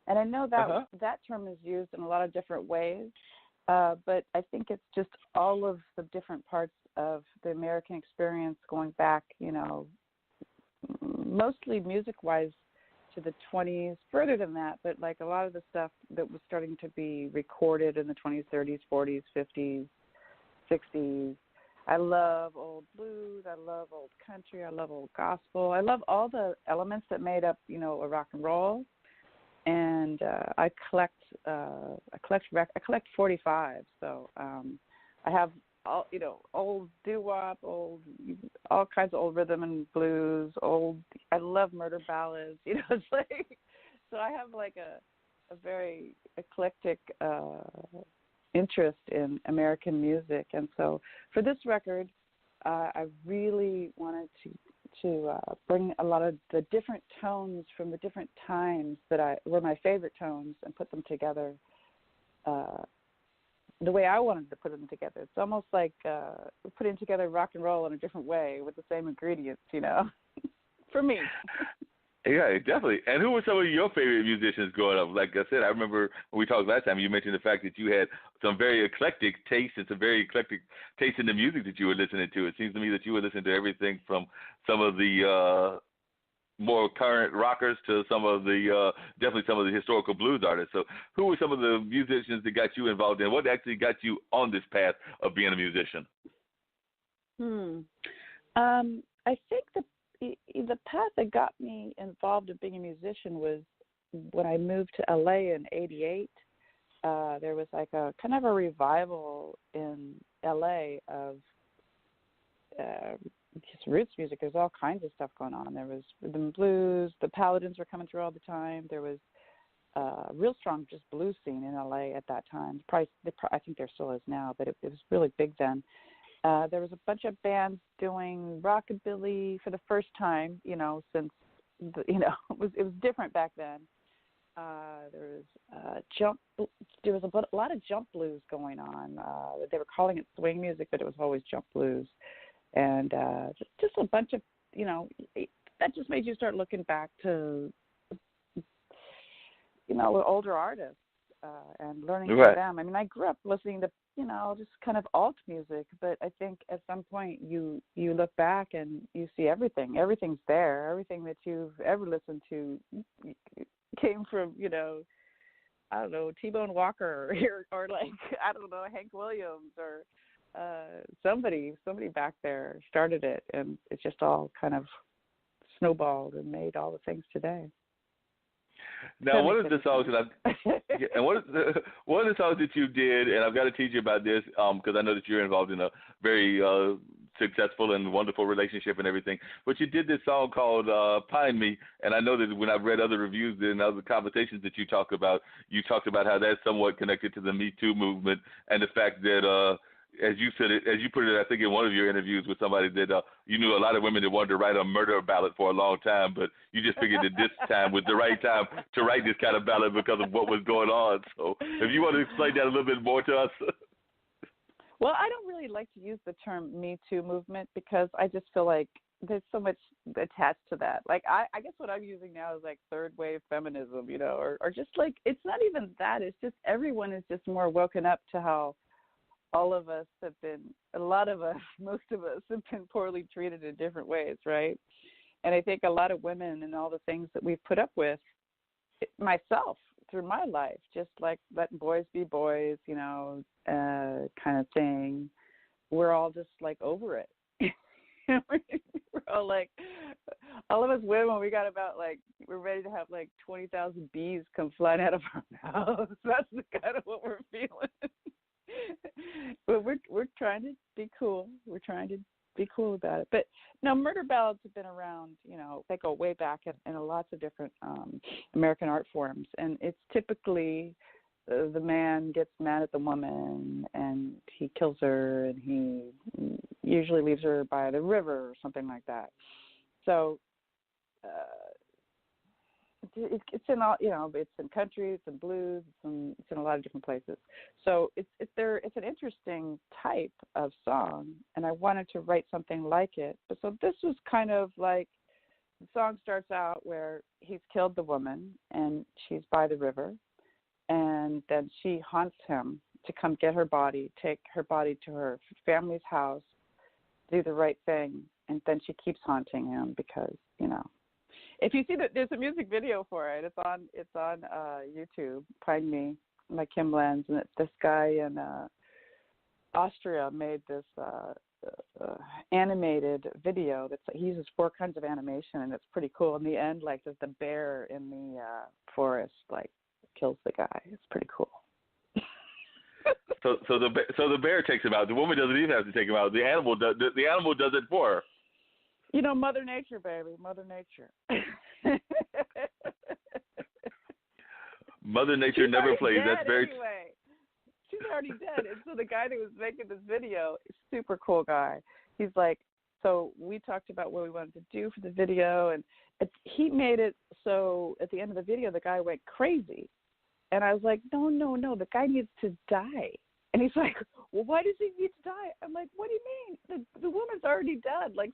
And I know that Uh-huh. that term is used in a lot of different ways, but I think it's just all of the different parts of the American experience going back, mostly music-wise to the 20s, further than that, but like a lot of the stuff that was starting to be recorded in the 20s, 30s, 40s, 50s, 60s. I love old blues. I love old country. I love old gospel. I love all the elements that made up, a rock and roll. And I collect 45. So I have all old doo-wop, all kinds of old rhythm and blues. I love murder ballads. It's like, so I have like a very eclectic interest in American music. And so for this record, I really wanted to bring a lot of the different tones from the different times that were my favorite tones and put them together the way I wanted to put them together. It's almost like putting together rock and roll in a different way with the same ingredients, for me. Yeah, definitely. And who were some of your favorite musicians growing up? Like I said, I remember when we talked last time, you mentioned the fact that you had some very eclectic tastes and some very eclectic taste in the music that you were listening to. It seems to me that you were listening to everything from some of the more current rockers to definitely some of the historical blues artists. So who were some of the musicians that got you involved in? What actually got you on this path of being a musician? I think the path that got me involved in being a musician was when I moved to LA in '88. There was like a kind of a revival in LA of just roots music. There's all kinds of stuff going on. There was rhythm and blues. The Paladins were coming through all the time. There was real strong just blues scene in LA at that time. I think there still is now, but it was really big then. There was a bunch of bands doing rockabilly for the first time, since it was different back then. There was a lot of jump blues going on. They were calling it swing music, but it was always jump blues, and just a bunch of that just made you start looking back to older artists and learning from them. I mean, I grew up listening to just kind of alt music, but I think at some point you look back and you see everything. Everything's there. Everything that you've ever listened to came from, I don't know, T-Bone Walker or like, I don't know, Hank Williams or somebody back there started it, and it just all kind of snowballed and made all the things today. Now, one of the songs one of the songs that you did, and I've got to teach you about this because I know that you're involved in a very successful and wonderful relationship and everything. But you did this song called "Pine Me," and I know that when I've read other reviews and other conversations that you talked about how that's somewhat connected to the Me Too movement and the fact that. As you put it, I think in one of your interviews with somebody that you knew a lot of women that wanted to write a murder ballad for a long time, but you just figured that this time was the right time to write this kind of ballad because of what was going on. So if you want to explain that a little bit more to us. Well, I don't really like to use the term Me Too movement because I just feel like there's so much attached to that. Like, I guess what I'm using now is like third wave feminism, or just like, it's not even that. It's just everyone is just more woken up to how all of us most of us have been poorly treated in different ways, right? And I think a lot of women and all the things that we've put up with, myself, through my life, just like letting boys be boys, kind of thing, we're all just like over it. We're all like, all of us women, we got about like, we're ready to have like 20,000 bees come flying out of our house. That's kind of what we're feeling. But we're trying to be cool. We're trying to be cool about it. But no, murder ballads have been around, they go way back in lots of different American art forms. And it's typically the man gets mad at the woman and he kills her, and he usually leaves her by the river or something like that. So it's in all, it's in country, it's in blues, it's in a lot of different places. So it's an interesting type of song, and I wanted to write something like it. But so this was kind of like song starts out where he's killed the woman and she's by the river, and then she haunts him to come get her body, take her body to her family's house, do the right thing, and then she keeps haunting him because, you know. If you see that, there's a music video for it. It's on YouTube. Find Me by Kim Lenz, and this guy in Austria made this animated video. He uses 4 kinds of animation, and it's pretty cool. In the end, like there's the bear in the forest, like kills the guy. It's pretty cool. So the bear takes him out. The woman doesn't even have to take him out. The animal does. The animal does it for her. You know, Mother Nature, baby, Mother Nature. Mother Nature never plays. That's very. Anyway. She's already dead. And so the guy that was making this video, super cool guy. He's like, so we talked about what we wanted to do for the video, and he made it so at the end of the video, the guy went crazy. And I was like, no, the guy needs to die. And he's like, well, why does he need to die? I'm like, what do you mean? The woman's already dead. Like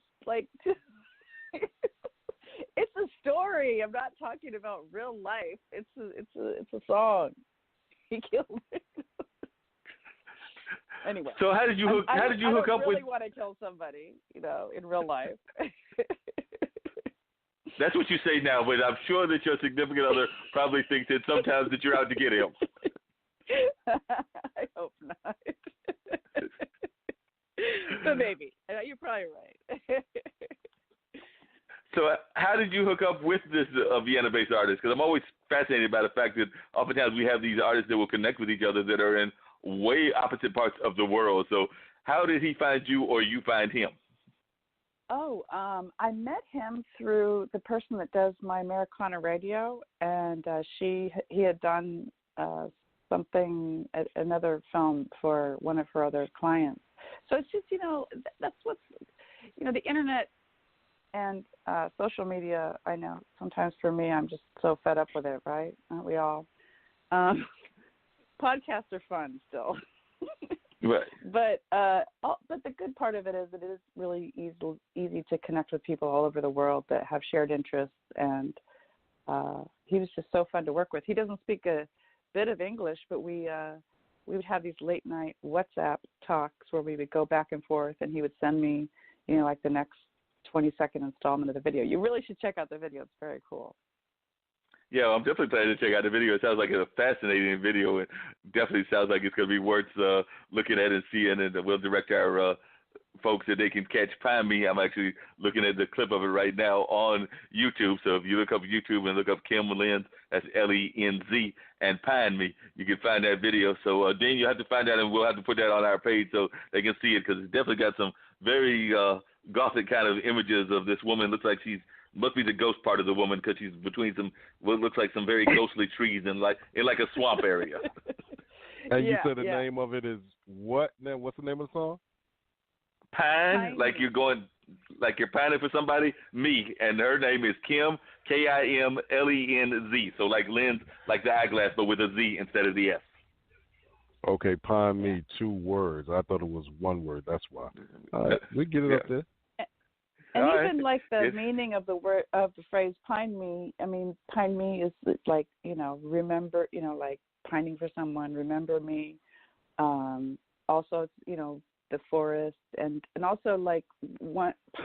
it's a story. I'm not talking about real life. It's a song. He killed it. Anyway. So how did you hook up with? I don't really want to kill somebody, you know, in real life. That's what you say now, but I'm sure that your significant other probably thinks that sometimes that you're out to get him. I hope not. But maybe. You're probably right. So how did you hook up with this Vienna-based artist? Because I'm always fascinated by the fact that oftentimes we have these artists that will connect with each other that are in way opposite parts of the world. So how did he find you or you find him? Oh, I met him through the person that does my Americana radio, and he had done another film for one of her other clients. So it's just, you know, that's what's, you know, the internet and social media, I know sometimes for me, I'm just so fed up with it, right? Aren't we all? Podcasts are fun still. Right. But the good part of it is it is really easy to connect with people all over the world that have shared interests, and he was just so fun to work with. He doesn't speak a bit of English, but we would have these late night WhatsApp talks where we would go back and forth, and he would send me, you know, like the next 20-second installment of the video. You really should check out the video. It's very cool. Yeah, I'm definitely planning to check out the video. It sounds like a fascinating video. It definitely sounds like it's going to be worth looking at and seeing, and we'll direct our folks that they can catch Find Me. I'm actually looking at the clip of it right now on YouTube. So if you look up YouTube and look up Kim Lenz, that's Lenz, and Find Me, you can find that video. So, Dean, you have to find that, and we'll have to put that on our page so they can see it, because it's definitely got some very gothic kind of images of this woman. Looks like she's must be the ghost part of the woman, because she's between what looks like some very ghostly trees in like a swamp area. And you said the name of it is what? Now, what's the name of the song? Pine, like you're pining for somebody. Me, and her name is Kim, Kimlenz. So like Lenz, like the eyeglass, but with a Z instead of the S. Okay, Pine Me, 2 words. I thought it was 1 word. That's why. All right, we get it up there. And even like the meaning of the word of the phrase "pine me," I mean, pine me is like, you know, remember, you know, like pining for someone, remember me. Also, you know, the forest, and also like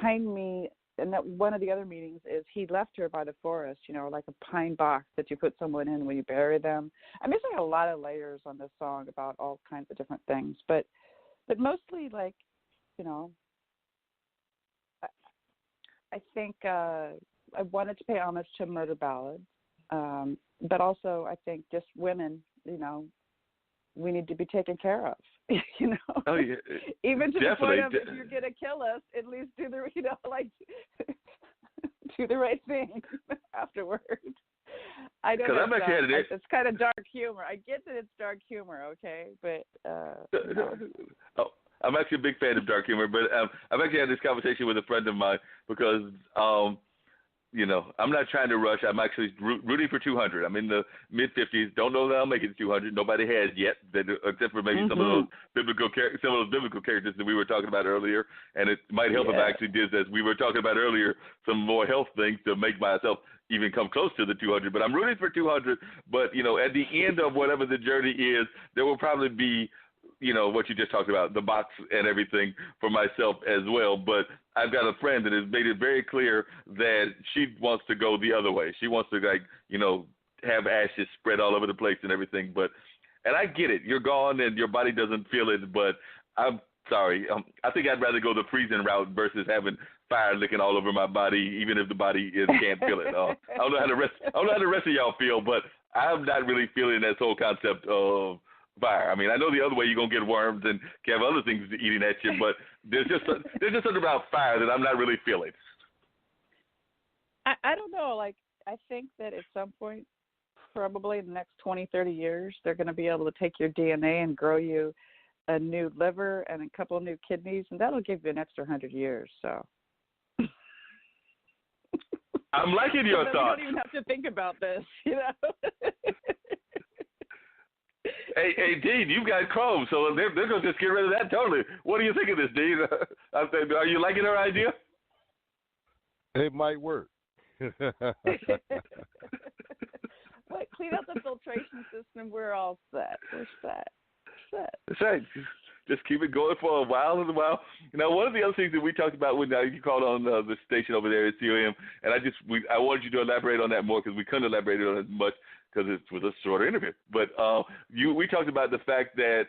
pine me, and that one of the other meanings is he left her by the forest, you know, like a pine box that you put someone in when you bury them. I mean, there's like a lot of layers on this song about all kinds of different things, but mostly like, you know, I think I wanted to pay homage to murder ballads, but also I think just women, you know, we need to be taken care of, you know. Oh, yeah. Even to the point of, if you're going to kill us, at least do the, you know, like, do the right thing afterwards. I don't know. It's kind of dark humor. I get that it's dark humor, okay, but I'm actually a big fan of dark humor, but I've actually had this conversation with a friend of mine, because I'm not trying to rush. I'm actually rooting for 200. I'm in the mid-50s. Don't know that I'll make it to 200. Nobody has yet, except for maybe some of those biblical characters that we were talking about earlier. And it might help if I actually did, as we were talking about earlier, some more health things to make myself even come close to the 200. But I'm rooting for 200. But, at the end of whatever the journey is, there will probably be what you just talked about, the box and everything for myself as well. But I've got a friend that has made it very clear that she wants to go the other way. She wants to, have ashes spread all over the place and everything. And I get it. You're gone and your body doesn't feel it. But I'm sorry. I think I'd rather go the freezing route versus having fire licking all over my body, even if the body can't feel it. I don't know how the rest of y'all feel, but I'm not really feeling that whole concept of fire. I mean, I know the other way you're going to get worms and have other things eating at you, but there's just something about fire that I'm not really feeling. I don't know. Like, I think that at some point, probably in the next 20, 30 years, they're going to be able to take your DNA and grow you a new liver and a couple of new kidneys, and that'll give you an extra 100 years. So I'm liking your thoughts. You don't even have to think about this, Hey, Dean, you've got Chrome, so they're going to just get rid of that totally. What do you think of this, Dean? Are you liking our idea? It might work. Wait, clean out the filtration system. We're all set. We're set. That's right. Just keep it going for a while and a while. One of the other things that we talked about when you called on the station over there at COM, and I wanted you to elaborate on that more because we couldn't elaborate on it much because it was a shorter interview. But we talked about the fact that,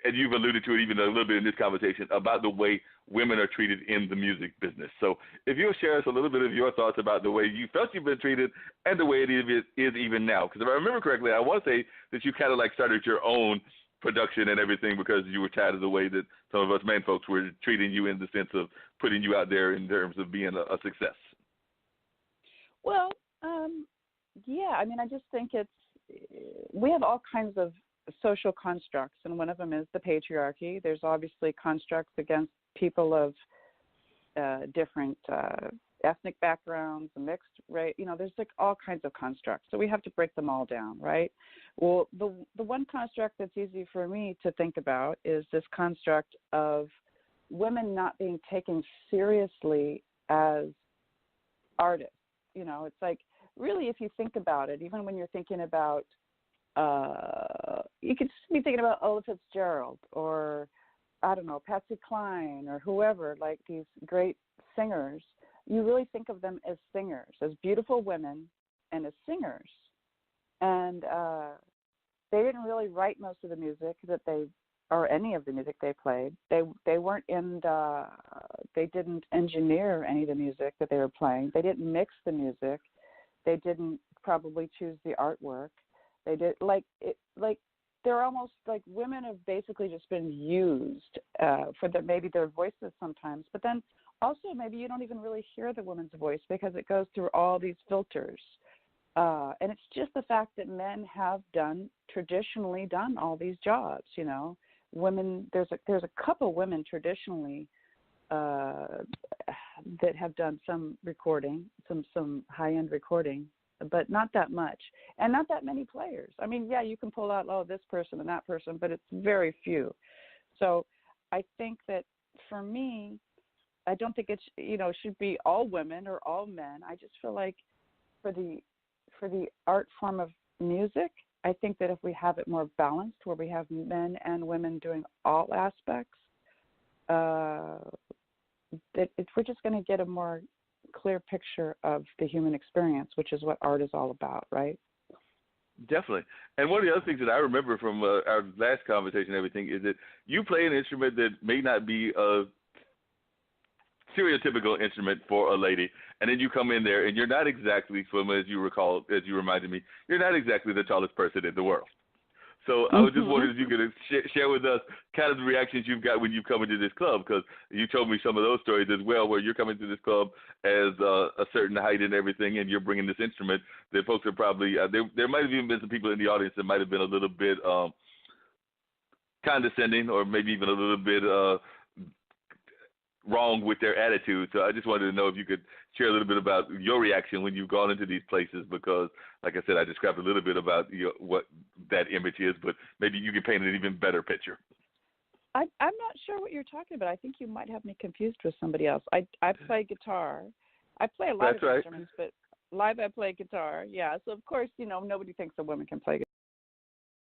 and you've alluded to it even a little bit in this conversation, about the way women are treated in the music business. So if you'll share us a little bit of your thoughts about the way you felt you've been treated and the way it is even now. Because if I remember correctly, I want to say that you kind of started your own production and everything because you were tired of the way that some of us men folks were treating you in the sense of putting you out there in terms of being a success. Well, yeah, I mean, I just think we have all kinds of social constructs, and one of them is the patriarchy. There's obviously constructs against people of different ethnic backgrounds, mixed race. There's all kinds of constructs. So we have to break them all down, right? Well, the one construct that's easy for me to think about is this construct of women not being taken seriously as artists. It's like, really, if you think about it, even when you're thinking about, you could be thinking about Ella Fitzgerald or, I don't know, Patsy Cline or whoever, like these great singers. You really think of them as singers, as beautiful women and as singers. And they didn't really write most of the music or any of the music they played. They weren't they didn't engineer any of the music that they were playing. They didn't mix the music. They didn't probably choose the artwork. They did they're almost like women have basically just been used for maybe their voices sometimes, but then also maybe you don't even really hear the woman's voice because it goes through all these filters. And it's just the fact that men have traditionally done all these jobs, Women, there's a couple women traditionally that have done some recording, some high-end recording, but not that much, and not that many players. I mean, yeah, you can pull out, this person and that person, but it's very few. So I think that for me, I don't think it's, should be all women or all men. I just feel like for the art form of music, I think that if we have it more balanced, where we have men and women doing all aspects, we're just going to get a more clear picture of the human experience, which is what art is all about, right? Definitely. And one of the other things that I remember from our last conversation and everything is that you play an instrument that may not be a stereotypical instrument for a lady, and then you come in there and you're not exactly, as you reminded me, you're not exactly the tallest person in the world. So I was just wondering if you could share with us kind of the reactions you've got when you come into this club, because you told me some of those stories as well, where you're coming to this club as a certain height and everything, and you're bringing this instrument that folks are probably there might have even been some people in the audience that might have been a little bit condescending, or maybe even a little bit wrong with their attitude. So I just wanted to know if you could share a little bit about your reaction when you've gone into these places, because, like I said, I described a little bit about what that image is, but maybe you can paint an even better picture. I'm not sure what you're talking about. I think you might have me confused with somebody else. I play guitar. I play a lot of instruments, but live I play guitar. Yeah, so of course, nobody thinks a woman can play guitar.